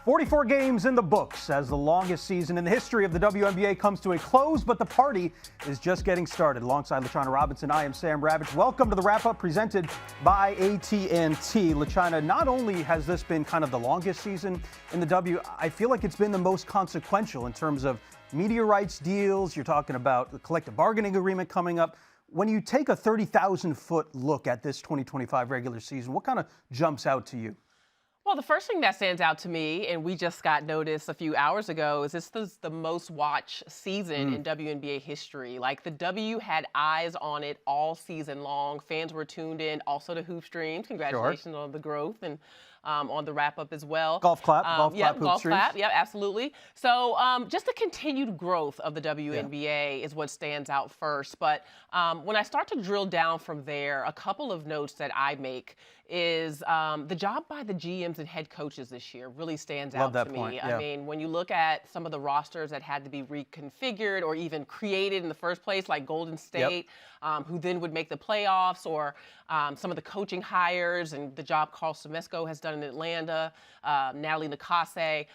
44 games in the books as the longest season in the history of the WNBA comes to a close, but the party is just getting started. Alongside LaChina Robinson, I am Sam Ravech. Welcome to the Wrap-Up presented by AT&T. LaChina, not only has this been kind of the longest season in the W, I feel like it's been the most consequential in terms of media rights deals. You're talking about the collective bargaining agreement coming up. When you take a 30,000-foot look at this 2025 regular season, what kind of jumps out to you? Well, the first thing that stands out to me, and we just got notice a few hours ago, is this is the most watched season in WNBA history. Like, the W had eyes on it all season long. Fans were tuned in, also to Hoop Streams. Congratulations on the growth and on the wrap-up as well. Golf clap, golf Hoop Streams. clap, yeah, absolutely. So just the continued growth of the WNBA is what stands out first. But when I start to drill down from there, a couple of notes that I make is the job by the GMs and head coaches this year really stands out to me. Yeah. I mean, when you look at some of the rosters that had to be reconfigured or even created in the first place, like Golden State, who then would make the playoffs, or some of the coaching hires and the job Carl Semesco has done in Atlanta, Natalie Nakase.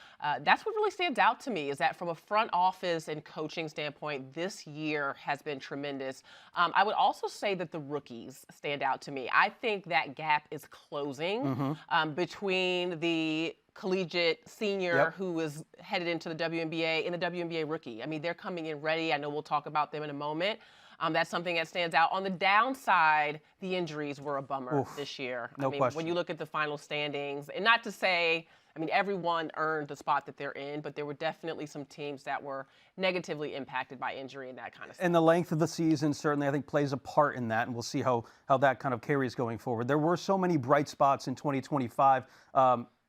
That's what really stands out to me, is that from a front office and coaching standpoint, this year has been tremendous. I would also say that the rookies stand out to me. I think that gap is closing between the collegiate senior who is headed into the WNBA and the WNBA rookie. I mean, they're coming in ready. I know we'll talk about them in a moment. That's something that stands out. On the downside, the injuries were a bummer this year. No question. When you look at the final standings, and not to say, I mean, everyone earned the spot that they're in, but there were definitely some teams that were negatively impacted by injury and that kind of stuff. And the length of the season certainly, I think, plays a part in that, and we'll see how that kind of carries going forward. There were so many bright spots in 2025,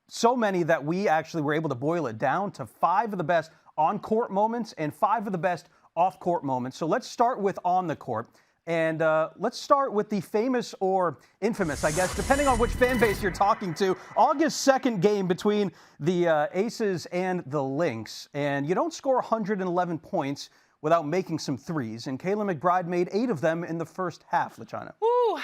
so many that we actually were able to boil it down to 5 of the best on-court moments and 5 of the best off-court moments. So let's start with on the court. And let's start with the famous or infamous, I guess, depending on which fan base you're talking to, August 2nd game between the Aces and the Lynx. And you don't score 111 points without making some threes. And Kayla McBride made 8 of them in the first half, LaChina. Woo.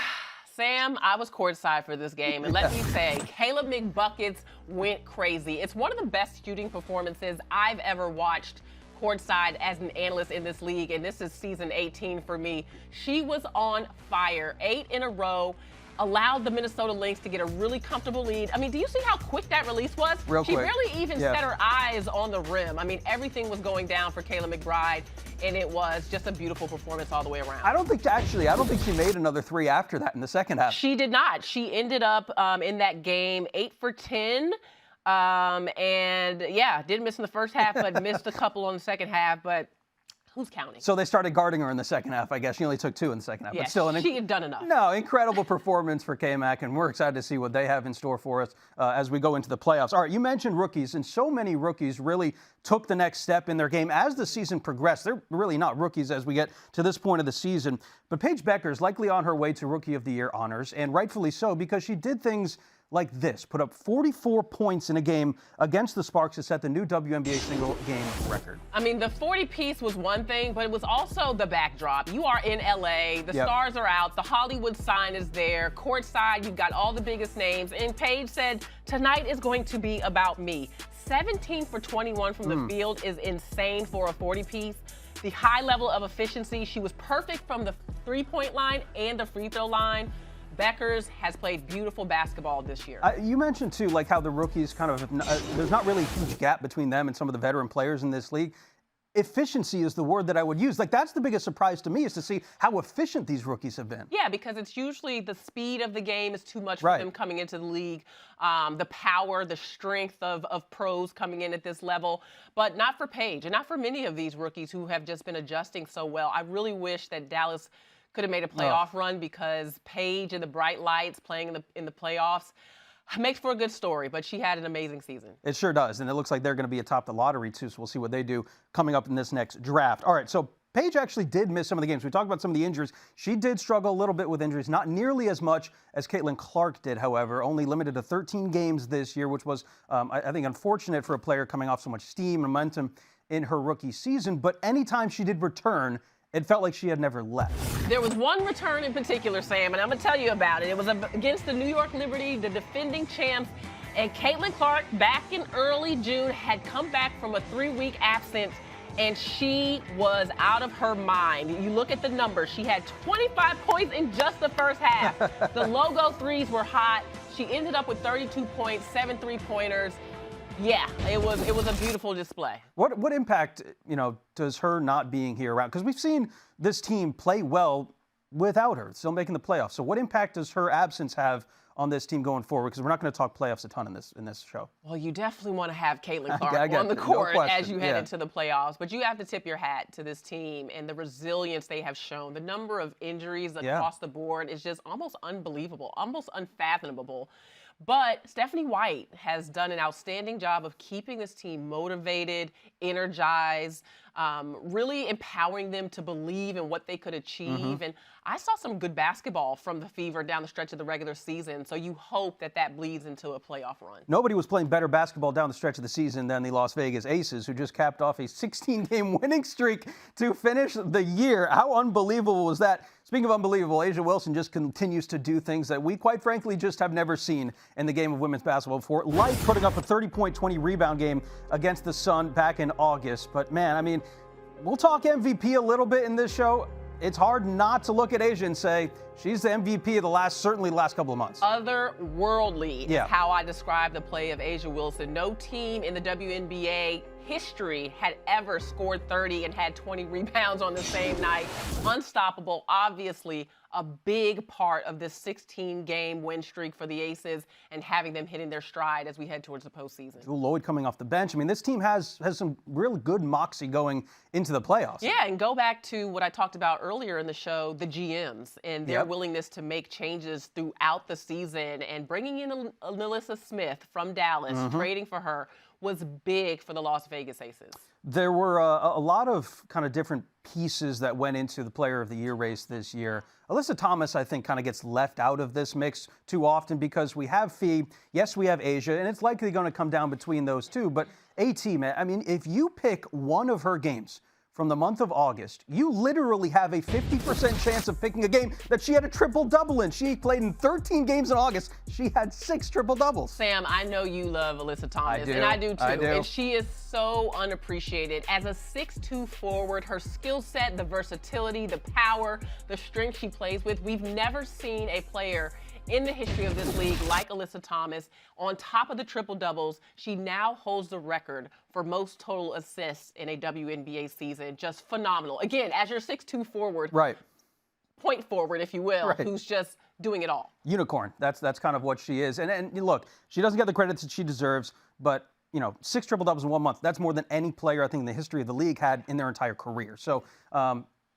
Sam, I was courtside for this game, and let me say, Kayla McBuckets went crazy. It's one of the best shooting performances I've ever watched courtside as an analyst in this league, and this is season 18 for me. She was on fire. 8 in a row, allowed the Minnesota Lynx to get a really comfortable lead. I mean, do you see how quick that release was? Real quick. She barely even set her eyes on the rim. I mean, everything was going down for Kayla McBride, and it was just a beautiful performance all the way around. I don't think she made another 3 after that in the second half. She did not. She ended up in that game 8 for 10. And yeah, didn't miss in the first half, but missed a couple on the second half, but who's counting? So they started guarding her in the second half, I guess. She only took 2 in the second half. Yeah, but still, she had done enough. No, incredible performance for K-Mac, and we're excited to see what they have in store for us as we go into the playoffs. All right, you mentioned rookies, and so many rookies really took the next step in their game as the season progressed. They're really not rookies as we get to this point of the season. But Paige Bueckers likely on her way to Rookie of the Year honors, and rightfully so, because she did things like this, put up 44 points in a game against the Sparks to set the new WNBA single game record. I mean, the 40-piece was one thing, but it was also the backdrop. You are in LA, the stars are out, the Hollywood sign is there, courtside, you've got all the biggest names, and Paige said, tonight is going to be about me. 17 for 21 from the field is insane for a 40-piece. The high level of efficiency, she was perfect from the three-point line and the free throw line. Bueckers has played beautiful basketball this year. You mentioned, too, like how the rookies kind of, there's not really a huge gap between them and some of the veteran players in this league. Efficiency is the word that I would use. Like, that's the biggest surprise to me, is to see how efficient these rookies have been. Yeah, because it's usually the speed of the game is too much for them coming into the league. The power, the strength of pros coming in at this level, but not for Paige and not for many of these rookies who have just been adjusting so well. I really wish that Dallas could have made a playoff run, because Paige and the bright lights playing in the playoffs makes for a good story, but she had an amazing season. It sure does, and it looks like they're going to be atop the lottery, too, so we'll see what they do coming up in this next draft. All right, so Paige actually did miss some of the games. We talked about some of the injuries. She did struggle a little bit with injuries, not nearly as much as Caitlin Clark did, however, only limited to 13 games this year, which was, I think, unfortunate for a player coming off so much steam and momentum in her rookie season. But anytime she did return, it felt like she had never left. There was one return in particular, Sam, and I'm going to tell you about it. It was against the New York Liberty, the defending champs, And Caitlin Clark, back in early June, had come back from a 3-week absence, and she was out of her mind. You look at the numbers. She had 25 points in just the first half. The logo threes were hot. She ended up with 32 points, 7 3-pointers. Yeah, it was a beautiful display. What impact, does her not being here around? Because we've seen this team play well without her, still making the playoffs. So what impact does her absence have on this team going forward? Because we're not going to talk playoffs a ton in this show. Well, you definitely want to have Caitlin Clark on the court as you head into the playoffs. But you have to tip your hat to this team and the resilience they have shown. The number of injuries across the board is just almost unbelievable, almost unfathomable. But Stephanie White has done an outstanding job of keeping this team motivated, energized, really empowering them to believe in what they could achieve. And I saw some good basketball from the Fever down the stretch of the regular season, so you hope that bleeds into a playoff run. Nobody was playing better basketball down the stretch of the season than the Las Vegas Aces, who just capped off a 16-game winning streak to finish the year. How unbelievable was that? Speaking of unbelievable, A'ja Wilson just continues to do things that we, quite frankly, just have never seen in the game of women's basketball before, like putting up a 30-point, 20-rebound game against the Sun back in August. But, man, I mean, we'll talk MVP a little bit in this show. It's hard not to look at A'ja and say she's the MVP of certainly the last couple of months. Otherworldly is how I describe the play of A'ja Wilson. No team in the WNBA history had ever scored 30 and had 20 rebounds on the same night. Unstoppable, obviously a big part of this 16-game win streak for the Aces and having them hitting their stride as we head towards the postseason. Drew Lloyd coming off the bench. I mean, this team has some really good moxie going into the playoffs. Yeah, and go back to what I talked about earlier in the show, the GMs and their willingness to make changes throughout the season, and bringing in Alyssa Smith from Dallas, trading for her, was big for the Las Vegas Aces. There were a lot of kind of different pieces that went into the Player of the Year race this year. Alyssa Thomas, I think, kind of gets left out of this mix too often because we have Fee, yes, we have A'ja, and it's likely going to come down between those two. But AT, man, I mean, if you pick one of her games from the month of August, you literally have a 50% chance of picking a game that she had a triple-double in. She played in 13 games in August. She had 6 triple-doubles. Sam, I know you love Alyssa Thomas, and I do too. And she is so unappreciated. As a 6'2" forward, her skill set, the versatility, the power, the strength she plays with, we've never seen a player in the history of this league like Alyssa Thomas. On top of the triple-doubles, she now holds the record for most total assists in a WNBA season. Just phenomenal. Again, as your 6'2" forward, point forward, if you will, who's just doing it all. Unicorn. That's kind of what she is. And look, she doesn't get the credit that she deserves, but 6 triple-doubles in 1 month, that's more than any player, I think, in the history of the league had in their entire career. So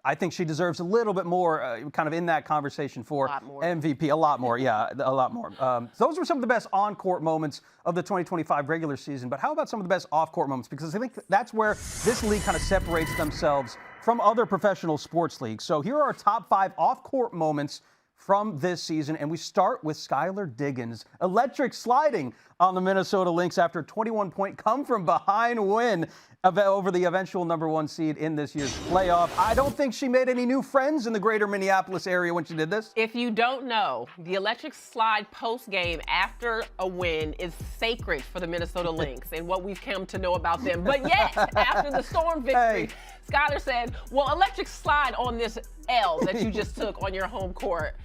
I think she deserves a little bit more kind of in that conversation for MVP. A lot more, yeah, a lot more. Those were some of the best on-court moments of the 2025 regular season, but how about some of the best off-court moments? Because I think that's where this league kind of separates themselves from other professional sports leagues. So here are our top 5 off-court moments from this season, and we start with Skylar Diggins. Electric sliding on the Minnesota Lynx after a 21-point come-from-behind win over the eventual #1 seed in this year's playoff. I don't think she made any new friends in the greater Minneapolis area when she did this. If you don't know, the electric slide post-game after a win is sacred for the Minnesota Lynx and what we've come to know about them. But yet, after the Storm victory, Skylar said, well, electric slide on this L that you just took on your home court.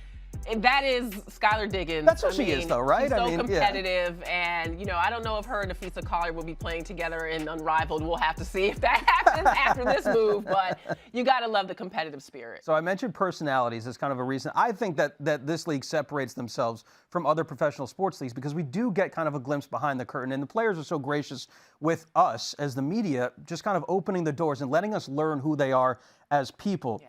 And that is Skylar Diggins. That's what she is, though, right? She's so competitive, and I don't know if her and Nafisa Collier will be playing together in Unrivaled. We'll have to see if that happens after this move, but you got to love the competitive spirit. So I mentioned personalities as kind of a reason. I think that this league separates themselves from other professional sports leagues because we do get kind of a glimpse behind the curtain, and the players are so gracious with us as the media, just kind of opening the doors and letting us learn who they are as people.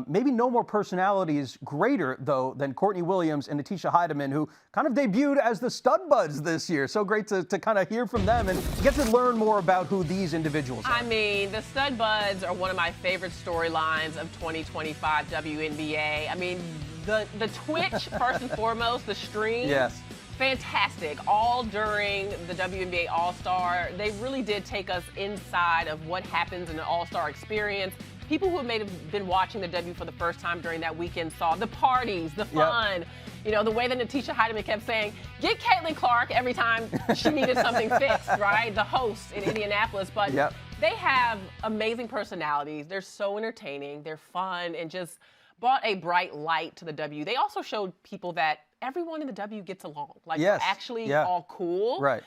Maybe no more personalities greater, though, than Courtney Williams and Natisha Heidemann, who kind of debuted as the Stud Buds this year. So great to kind of hear from them and get to learn more about who these individuals are. I mean, the Stud Buds are one of my favorite storylines of 2025 WNBA. I mean, the Twitch, first and foremost, the stream. Yes. Fantastic. All during the WNBA All-Star. They really did take us inside of what happens in an All-Star experience. People who may have been watching the W for the first time during that weekend saw the parties, the fun, You know, the way that Natisha Heidemann kept saying, get Caitlin Clark every time she needed something fixed, right? The host in Indianapolis. But they have amazing personalities. They're so entertaining. They're fun and just brought a bright light to the W. They also showed people that everyone in the W gets along. Like, they're actually all cool. Right.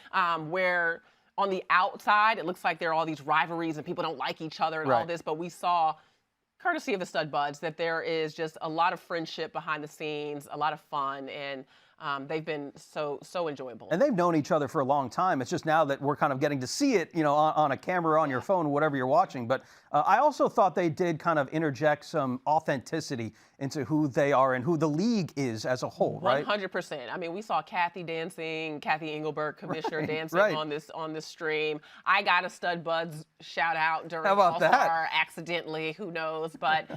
Where on the outside, it looks like there are all these rivalries and people don't like each other and all this. But we saw, courtesy of the Stud Buds, that there is just a lot of friendship behind the scenes, a lot of fun, and they've been so enjoyable. And they've known each other for a long time. It's just now that we're kind of getting to see it, you know, on a camera, on your phone, whatever you're watching. But I also thought they did kind of interject some authenticity into who they are and who the league is as a whole, right? 100%. I mean, we saw Kathy Engelbert, commissioner, dancing on this stream. I got a Stud Buds shout out during All-Star accidentally, who knows? But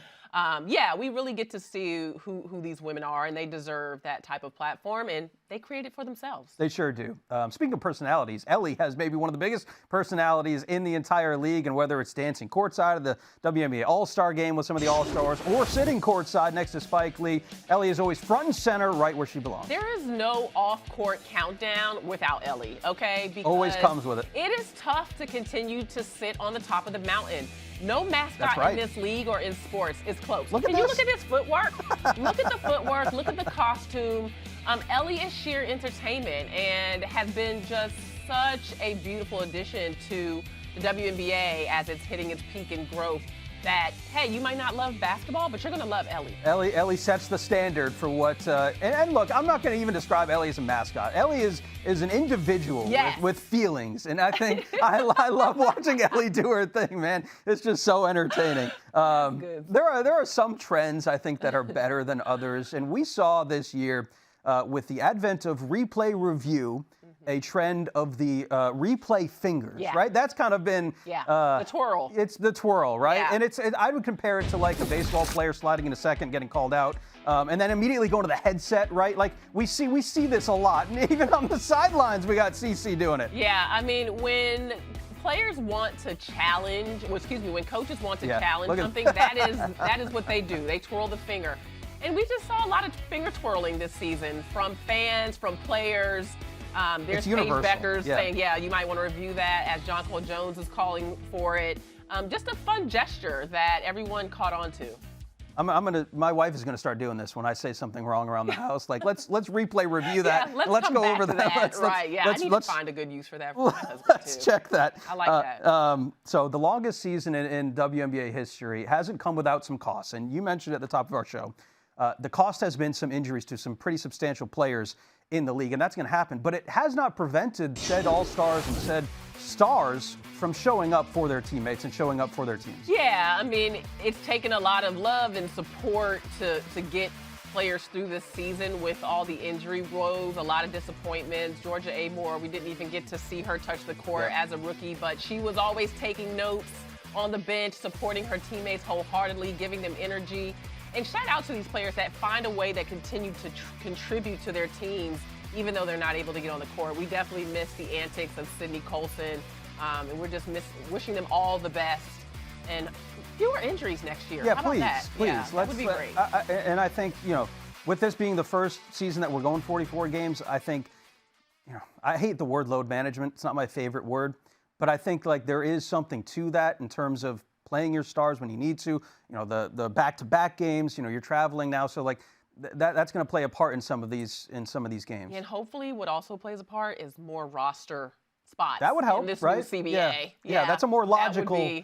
yeah, we really get to see who these women are, and they deserve that type of platform, and they create it for themselves. They sure do. Speaking of personalities, Ellie has maybe one of the biggest personalities in the entire league, and whether it's dancing courtside of the WNBA All-Star game with some of the All-Stars or sitting courtside next to Spike Lee, Ellie is always front and center, right where she belongs. There is no off-court countdown without Ellie, okay? Because always comes with it. It is tough to continue to sit on the top of the mountain. No mascot in this league or in sports is close. Can you look at this footwork? Look at the footwork. Look at the costume. Ellie is sheer entertainment and has been just such a beautiful addition to the WNBA as it's hitting its peak in growth. That, hey, you might not love basketball, but you're going to love Ellie. Ellie sets the standard for what, and look, I'm not going to even describe Ellie as a mascot. Ellie is an individual with feelings, and I think I love watching Ellie do her thing, man. It's just so entertaining. There are some trends, I think, that are better than others, and we saw this year with the advent of replay review, a trend of the replay fingers, right? That's kind of been the twirl. It's the twirl, right? And I would compare it to like a baseball player sliding in a second, getting called out, and then immediately going to the headset, right? Like we see this a lot, and even on the sidelines, we got CC doing it. Yeah, I mean, when players want to challenge, when coaches want to challenge something, that is what they do. They twirl the finger. And we just saw a lot of finger twirling this season from fans, from players. There's Paige Bueckers saying, you might want to review that, as John Cole Jones is calling for it. Just a fun gesture that everyone caught on to. My wife is gonna start doing this when I say something wrong around the house. Like let's replay review that. Let's go over that. I need to find a good use for that for my husband Let's check that. I like that. So the longest season in WNBA history hasn't come without some costs, and you mentioned at the top of our show. The cost has been some injuries to some pretty substantial players in the league, and that's going to happen. But it has not prevented said all-stars and said stars from showing up for their teammates and showing up for their teams. Yeah, I mean, it's taken a lot of love and support to get players through this season with all the injury woes, a lot of disappointments. Georgia Amore, we didn't even get to see her touch the court as a rookie, but she was always taking notes on the bench, supporting her teammates wholeheartedly, giving them energy. And shout out to these players that find a way that continue to contribute to their teams, even though they're not able to get on the court. We definitely miss the antics of Sydney Colson, and we're just wishing them all the best. And fewer injuries next year. Yeah, How about that? Please. Yeah, that would be great. And I think, with this being the first season that we're going 44 games, I think, I hate the word load management. It's not my favorite word. But I think, like, there is something to that in terms of playing your stars when you need to, the back-to-back games, you're traveling now, so like that's going to play a part in some of these games. And hopefully what also plays a part is more roster spots. That would help, in this right? new CBA. Yeah, that's a more logical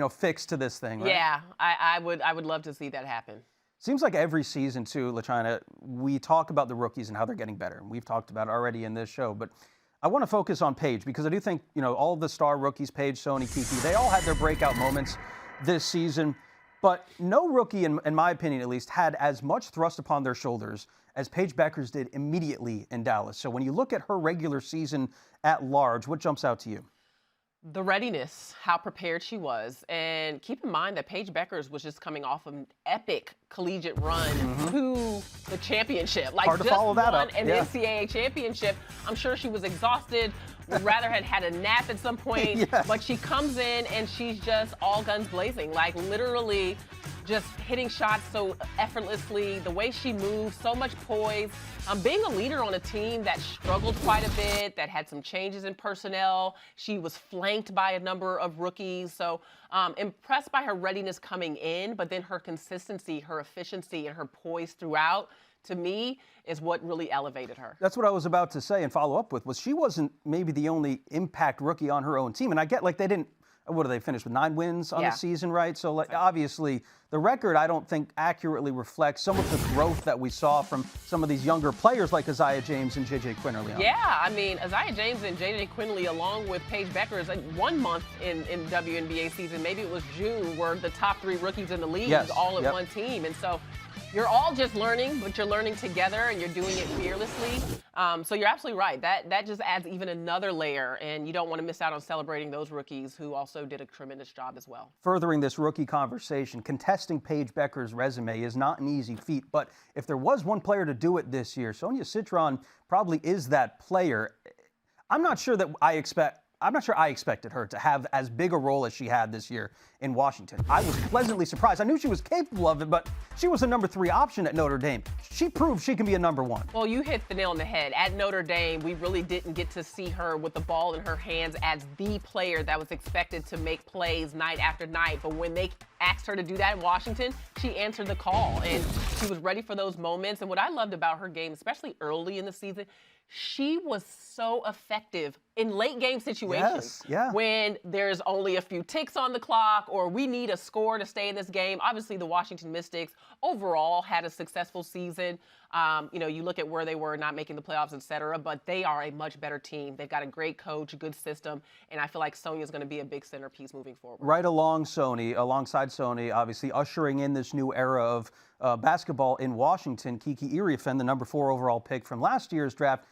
fix to this thing, right? Yeah, I would love to see that happen. Seems like every season too, LaChina, we talk about the rookies and how they're getting better. And we've talked about it already in this show, but I want to focus on Paige because I do think, all of the star rookies, Paige, Sonia, Kiki, they all had their breakout moments this season, but no rookie, in my opinion at least, had as much thrust upon their shoulders as Paige Bueckers did immediately in Dallas. So when you look at her regular season at large, what jumps out to you? The readiness, how prepared she was. And keep in mind that Paige Bueckers was just coming off an epic collegiate run to the championship. Like, hard to follow that up. An NCAA championship. I'm sure she was exhausted, would rather had a nap at some point. But she comes in and she's just all guns blazing. Like, literally just hitting shots so effortlessly, the way she moves, so much poise. Being a leader on a team that struggled quite a bit, that had some changes in personnel. She was flanked by a number of rookies. So impressed by her readiness coming in, but then her consistency, her efficiency, and her poise throughout, to me, is what really elevated her. That's what I was about to say and follow up with, was she wasn't maybe the only impact rookie on her own team. And I get, like, they didn't, what do they finish with, 9 wins on the season, right? So, like, obviously, the record, I don't think, accurately reflects some of the growth that we saw from some of these younger players like Isaiah James and J.J. Quinn early on. Yeah, I mean, Isaiah James and J.J. Quinley, along with Paige Bueckers, 1 month in WNBA season, maybe it was June, were the top 3 rookies in the league all at one team. And so you're all just learning, but you're learning together and you're doing it fearlessly. So you're absolutely right. That just adds even another layer, and you don't want to miss out on celebrating those rookies who also did a tremendous job as well. Furthering this rookie conversation, contesting Paige Bueckers' resume is not an easy feat, but if there was one player to do it this year, Sonia Citron probably is that player. I'm not sure I expected her to have as big a role as she had this year in Washington. I was pleasantly surprised. I knew she was capable of it, but she was a number 3 option at Notre Dame. She proved she can be a number 1. Well, you hit the nail on the head. At Notre Dame, we really didn't get to see her with the ball in her hands as the player that was expected to make plays night after night. But when they asked her to do that in Washington, she answered the call, and she was ready for those moments. And what I loved about her game, especially early in the season, she was so effective in late game situations. When there's only a few ticks on the clock or we need a score to stay in this game. Obviously, the Washington Mystics overall had a successful season. You look at where they were, not making the playoffs, et cetera, but they are a much better team. They've got a great coach, a good system, and I feel like Sonia is going to be a big centerpiece moving forward. Right alongside Sonia, obviously ushering in this new era of basketball in Washington, Kiki Iriafen, the number 4 overall pick from last year's draft.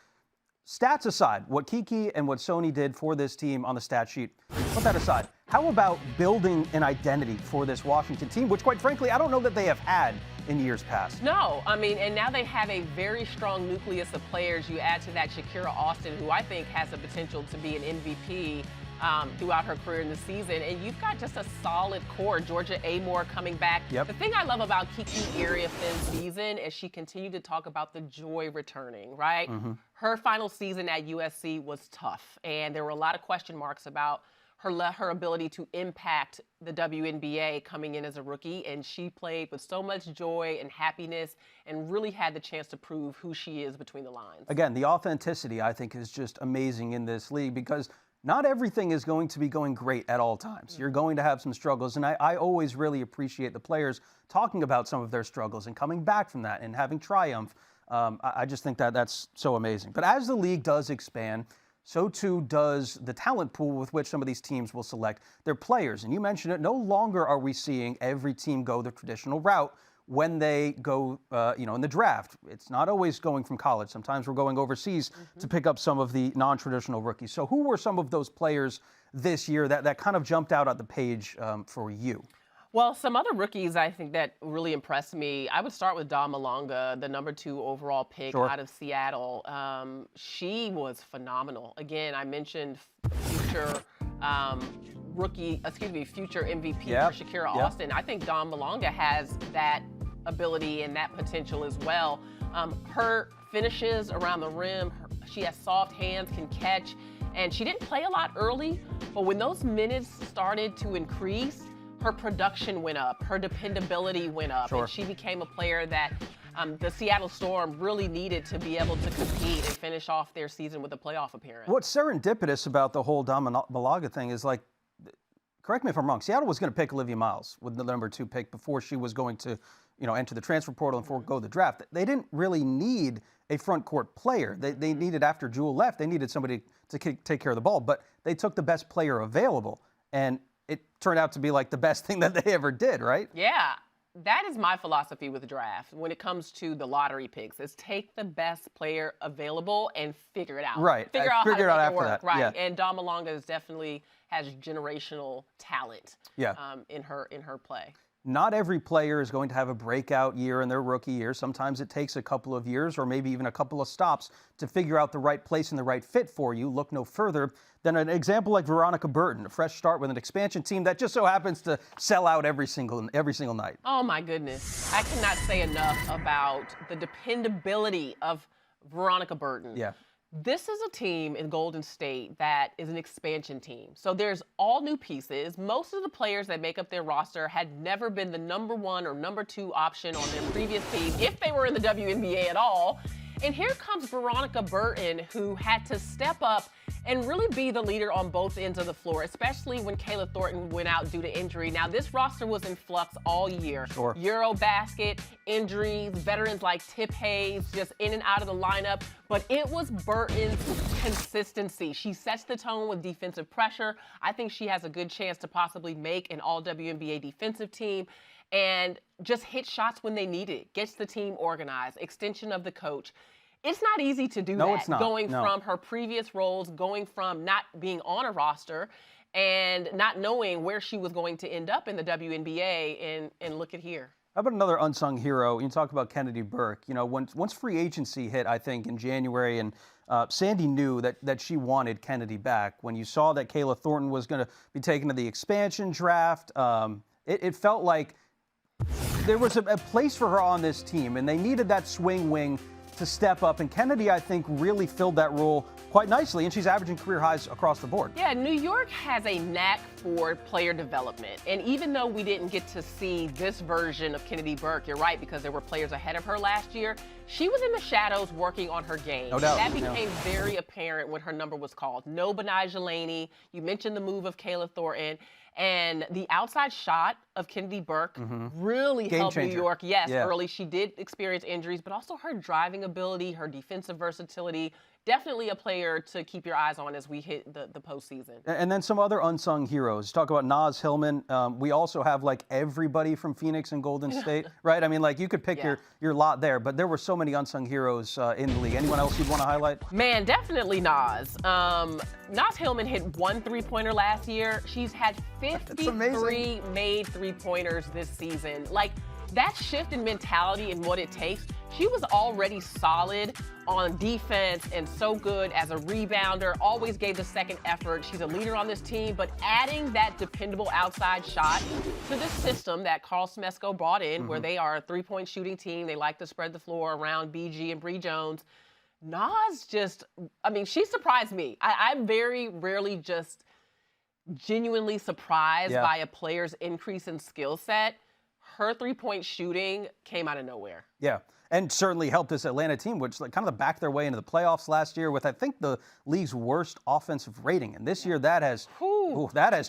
Stats aside, what Kiki and what Sonia did for this team on the stat sheet, put that aside. How about building an identity for this Washington team, which, quite frankly, I don't know that they have had in years past? No, I mean, and now they have a very strong nucleus of players. You add to that Shakira Austin, who I think has the potential to be an MVP throughout her career in the season. And you've got just a solid core. Georgia Amore coming back. The thing I love about Kiki Iriafen's season is she continued to talk about the joy returning, right? Her final season at USC was tough, and there were a lot of question marks about her ability to impact the WNBA coming in as a rookie, and she played with so much joy and happiness and really had the chance to prove who she is between the lines. Again, the authenticity, I think, is just amazing in this league because not everything is going to be going great at all times. You're going to have some struggles, and I always really appreciate the players talking about some of their struggles and coming back from that and having triumph. I just think that's so amazing. But as the league does expand, so too does the talent pool with which some of these teams will select their players. And you mentioned it, no longer are we seeing every team go the traditional route when they go, in the draft. It's not always going from college. Sometimes we're going overseas to pick up some of the non-traditional rookies. So who were some of those players this year that kind of jumped out at the page for you? Well, some other rookies I think that really impressed me. I would start with Dawn Malonga, the number 2 overall pick out of Seattle. She was phenomenal. Again, I mentioned future future MVP for Shakira Austin. I think Dawn Malonga has that ability and that potential as well. Her finishes around the rim, she has soft hands, can catch, and she didn't play a lot early, but when those minutes started to increase, her production went up, her dependability went up, and she became a player that the Seattle Storm really needed to be able to compete and finish off their season with a playoff appearance. What's serendipitous about the whole Dawn Malonga thing is, like, correct me if I'm wrong, Seattle was going to pick Olivia Miles with the number 2 pick before she was going to, enter the transfer portal and forego the draft. They didn't really need a front court player. They needed, after Jewel left, they needed somebody to take care of the ball, but they took the best player available, and it turned out to be like the best thing that they ever did, right? Yeah. That is my philosophy with the draft when it comes to the lottery picks, is take the best player available and figure it out. Right. Figure out how to make it work. That. Right. Yeah. And Dawn Malonga definitely has generational talent in her play. not every player is going to have a breakout year in their rookie year. Sometimes it takes a couple of years or maybe even a couple of stops to figure out the right place and the right fit for you. Look no further than an example like Veronica Burton, a fresh start with an expansion team that just so happens to sell out every single night. Oh my goodness. I cannot say enough about the dependability of Veronica Burton. Yeah. This is a team in Golden State that is an expansion team. So there's all new pieces. Most of the players that make up their roster had never been the number 1 or number 2 option on their previous team, if they were in the WNBA at all. And here comes Veronica Burton, who had to step up and really be the leader on both ends of the floor, especially when Kayla Thornton went out due to injury. Now, this roster was in flux all year. Sure. Eurobasket, injuries, veterans like Tip Hayes just in and out of the lineup. But it was Burton's consistency. She sets the tone with defensive pressure. I think she has a good chance to possibly make an all-WNBA defensive team and just hit shots when they need it, gets the team organized, extension of the coach. It's not easy to do that. It's not. Going from her previous roles, going from not being on a roster and not knowing where she was going to end up in the WNBA, and look at here. How about another unsung hero? You talk about Kennedy Burke. You know, once free agency hit, I think, in January, and Sandy knew that she wanted Kennedy back. When you saw that Kayla Thornton was going to be taken to the expansion draft, it felt like there was a place for her on this team, and they needed that swing wing to step up, and Kennedy, I think, really filled that role quite nicely, and she's averaging career highs across the board. Yeah, New York has a knack for player development, and even though we didn't get to see this version of Kennedy Burke, you're right, because there were players ahead of her last year, she was in the shadows working on her game. No doubt. That became very apparent when her number was called. No Benijah Laney. You mentioned the move of Kayla Thornton. And the outside shot of Kennedy Burke really helped New York. Yes, early. She did experience injuries, but also her driving ability, her defensive versatility. Definitely a player to keep your eyes on as we hit the postseason. And then some other unsung heroes. Talk about Naz Hillman. We also have like everybody from Phoenix and Golden State, right? I mean, like you could pick your lot there, but there were so many unsung heroes in the league. Anyone else you'd want to highlight? Man, definitely Naz. Naz Hillman hit 1 3-pointer last year. She's had 53 made 3-pointers this season. Like, that shift in mentality and what it takes, she was already solid on defense and so good as a rebounder, always gave the second effort. She's a leader on this team, but adding that dependable outside shot to this system that Carl Smesko brought in, where they are a 3-point shooting team, they like to spread the floor around BG and Bree Jones. Naz just, I mean, she surprised me. I'm very rarely just genuinely surprised by a player's increase in skill set. Her 3-point shooting came out of nowhere. Yeah, and certainly helped this Atlanta team, which kind of backed their way into the playoffs last year with, I think, the league's worst offensive rating. And this year that has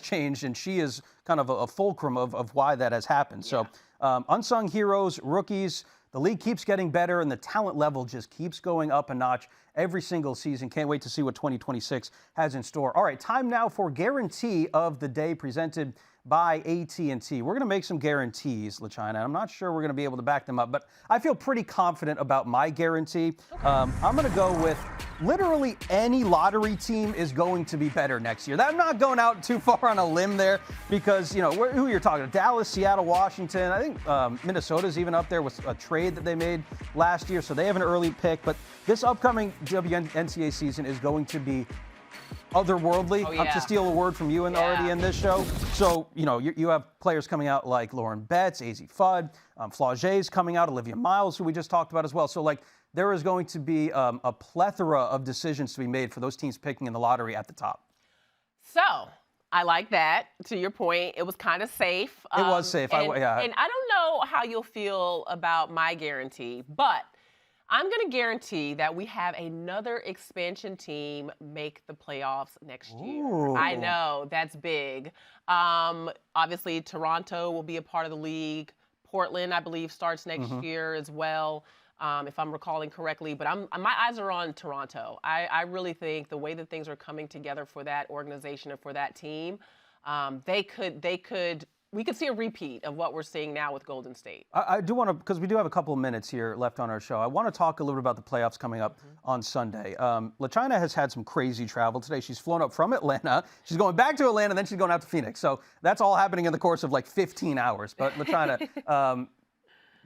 changed, and she is kind of a fulcrum of why that has happened. So unsung heroes, rookies, the league keeps getting better, and the talent level just keeps going up a notch every single season. Can't wait to see what 2026 has in store. All right, time now for Guarantee of the Day, presented by AT&T. We're going to make some guarantees, LaChina. I'm not sure we're going to be able to back them up, but I feel pretty confident about my guarantee. I'm going to go with literally any lottery team is going to be better next year. I'm not going out too far on a limb there because, you know, who you're talking to, Dallas, Seattle, Washington. I think Minnesota's even up there with a trade that they made last year, so they have an early pick. But this upcoming WNBA season is going to be otherworldly, to steal a word from you and already in this show. So, you know, you have players coming out like Lauren Betts, AZ Fudd, Flage's coming out, Olivia Miles, who we just talked about as well. So, like, there is going to be a plethora of decisions to be made for those teams picking in the lottery at the top. So, I like that. To your point, it was kind of safe. It was safe. And I don't know how you'll feel about my guarantee, but I'm going to guarantee that we have another expansion team make the playoffs next year. Ooh. I know, that's big. Obviously, Toronto will be a part of the league. Portland, I believe, starts next year as well, if I'm recalling correctly. But my eyes are on Toronto. I really think the way that things are coming together for that organization and for that team, they could we could see a repeat of what we're seeing now with Golden State. I do want to, because we do have a couple of minutes here left on our show, I want to talk a little bit about the playoffs coming up on Sunday. LaChina has had some crazy travel today. She's flown up from Atlanta. She's going back to Atlanta, then she's going out to Phoenix. So that's all happening in the course of like 15 hours. But LaChina,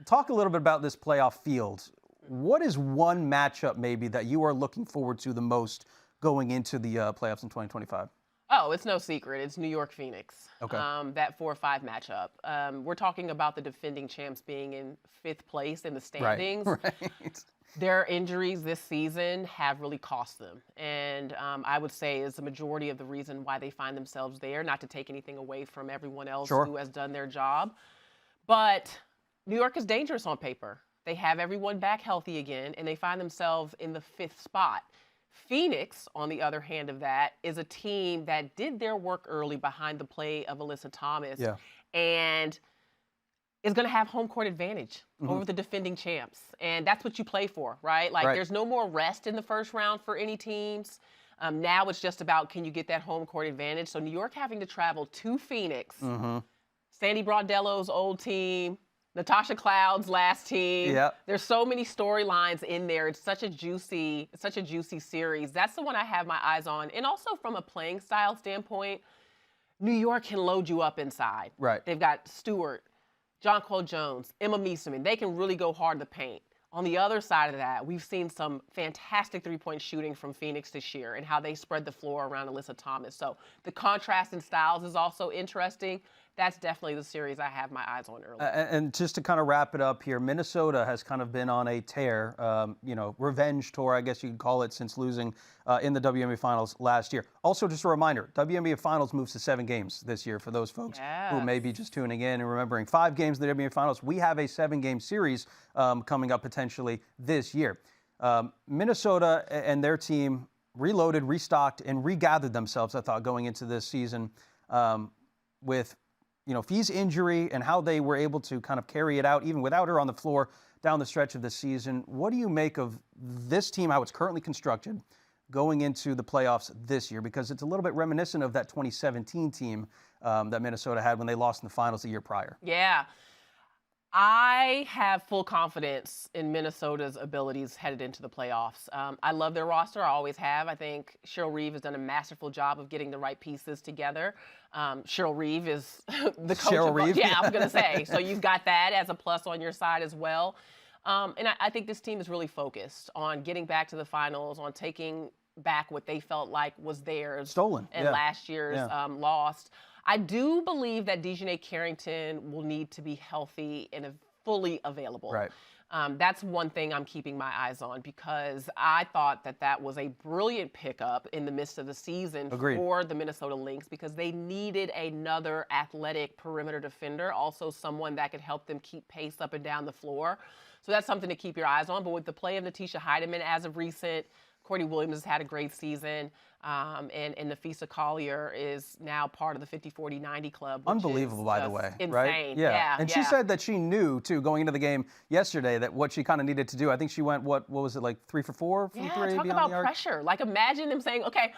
talk a little bit about this playoff field. What is one matchup maybe that you are looking forward to the most going into the playoffs in 2025? Oh, it's no secret. It's New York Phoenix. Okay. That 4-5 matchup. We're talking about the defending champs being in 5th place in the standings. Right. Their injuries this season have really cost them. And I would say is the majority of the reason why they find themselves there, not to take anything away from everyone else who has done their job. But New York is dangerous on paper. They have everyone back healthy again, and they find themselves in the 5th spot. Phoenix, on the other hand of that, is a team that did their work early behind the play of Alyssa Thomas and is going to have home court advantage over the defending champs. And that's what you play for, right? Like, there's no more rest in the first round for any teams. Now it's just about, can you get that home court advantage? So New York having to travel to Phoenix, Sandy Brondello's old team, Natasha Cloud's last team. There's so many storylines in there. It's such a juicy series. That's the one I have my eyes on. And also from a playing style standpoint, New York can load you up inside. They've got Stewart, Jonquel Jones, Emma Meesseman. They can really go hard in the paint. On the other side of that, we've seen some fantastic three-point shooting from Phoenix this year and how they spread the floor around Alyssa Thomas. So the contrast in styles is also interesting. That's definitely the series I have my eyes on early. And just to kind of wrap it up here, Minnesota has kind of been on a tear, revenge tour, I guess you could call it, since losing in the WNBA Finals last year. Also, just a reminder, WNBA Finals moves to 7 games this year for those folks who may be just tuning in and remembering 5 games in the WNBA Finals. We have a 7-game series coming up potentially this year. Minnesota and their team reloaded, restocked, and regathered themselves, I thought, going into this season with Fee's injury and how they were able to kind of carry it out, even without her on the floor down the stretch of the season. What do you make of this team, how it's currently constructed, going into the playoffs this year? Because it's a little bit reminiscent of that 2017 team that Minnesota had when they lost in the finals the year prior. Yeah. I have full confidence in Minnesota's abilities headed into the playoffs. I love their roster. I always have. I think Cheryl Reeve has done a masterful job of getting the right pieces together. Cheryl Reeve is the coach. Cheryl Reeve? Yeah, I was going to say. So you've got that as a plus on your side as well. And I think this team is really focused on getting back to the finals, on taking back what they felt like was theirs. Stolen. And last year's lost. I do believe that Dejanay Carrington will need to be healthy and fully available. That's one thing I'm keeping my eyes on, because I thought that was a brilliant pickup in the midst of the season for the Minnesota Lynx, because they needed another athletic perimeter defender, also someone that could help them keep pace up and down the floor. So that's something to keep your eyes on. But with the play of Natisha Heidemann as of recent, Courtney Williams has had a great season, and Nafisa Collier is now part of the 50-40-90 club. Unbelievable, by the way. Insane. Right? And she said that she knew, too, going into the game yesterday, that what she kind of needed to do. I think she went, what was it, like 3 for 4 from 3 talk beyond about the arc? pressure. Like, imagine them saying, okay,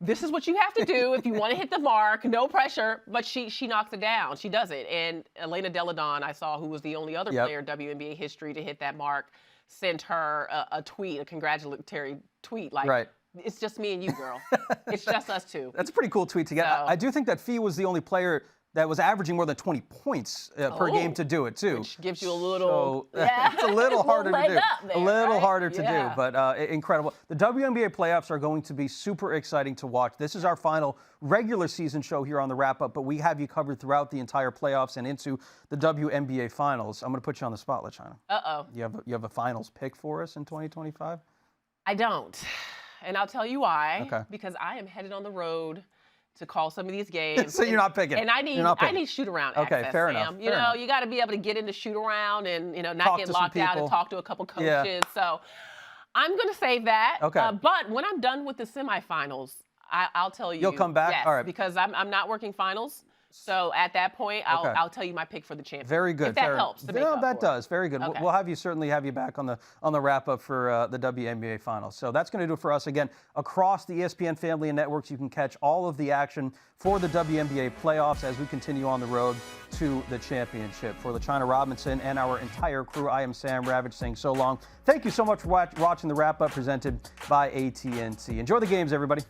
this is what you have to do if you want to hit the mark, no pressure, but she knocks it down. She does it. And Elena Deladon, I saw, who was the only other player in WNBA history to hit that mark, sent her a tweet, a congratulatory tweet, like, it's just me and you, girl. It's just us two. That's a pretty cool tweet to get. So, I do think that Fee was the only player that was averaging more than 20 points per game to do it, too. Which gives you a little... it's a little harder to do. There, a little harder to do, but incredible. The WNBA playoffs are going to be super exciting to watch. This is our final regular season show here on the Wrap-Up, but we have you covered throughout the entire playoffs and into the WNBA finals. I'm going to put you on the spot, LaChina. Uh-oh. You have a finals pick for us in 2025? I don't. And I'll tell you why. Because I am headed on the road to call some of these games. So you're not picking. And I need shoot-around access, fair Sam. enough. You know, you got to be able to get into shoot-around and, not get locked out and talk to a couple coaches. So I'm going to save that. But when I'm done with the semifinals, I'll tell you. You'll come back? Yes, all right. Because I'm not working finals. So at that point, I'll tell you my pick for the champion. Very good. If that helps to make up that for it. does. Very good. Okay. We'll certainly have you back on the wrap-up for the WNBA Finals. So that's going to do it for us. Again, across the ESPN family of networks, you can catch all of the action for the WNBA playoffs as we continue on the road to the championship. For LaChina Robinson and our entire crew, I am Sam Ravech saying so long. Thank you so much for watching the wrap-up presented by AT&T. Enjoy the games, everybody.